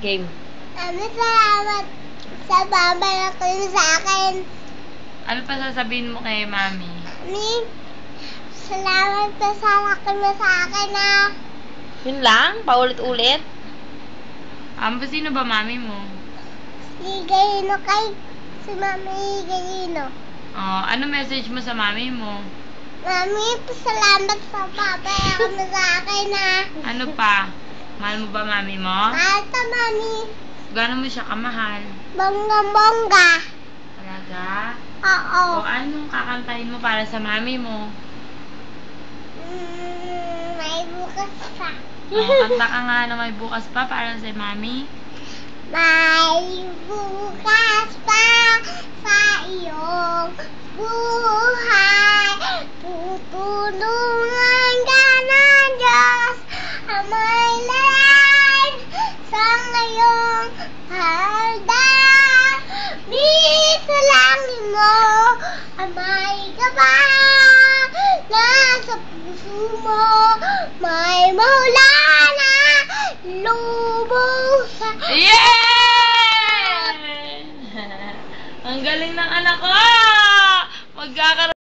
Game. Salamat sa babalik mo sa akin. Ano pa sasabihin mo kay Mami? Mami, salamat pa sa laki mo sa akin Yun lang? Paulit-ulit? Sino ba Mami mo? Si Gayino si Mami Gayino. Oh, ano message mo sa Mami mo? Mami, salamat sa babalik mo sa akin Ano pa? Mahal mo ba Mami mo? Mahal ka, Mami. Gano'n mo siya kamahal? Bongga-bongga. Talaga? Oo. O anong kakantahin mo para sa Mami mo? May bukas pa. Kanta ka nga na may bukas pa para sa Mami. May bukas pa sa iyong buhay. Tutulungan ka ng Diyos ang may layan sa ngayong hagdan. Sa langit mo ang may gabay. Nasa puso mo may mawala na lubos sa Yeah!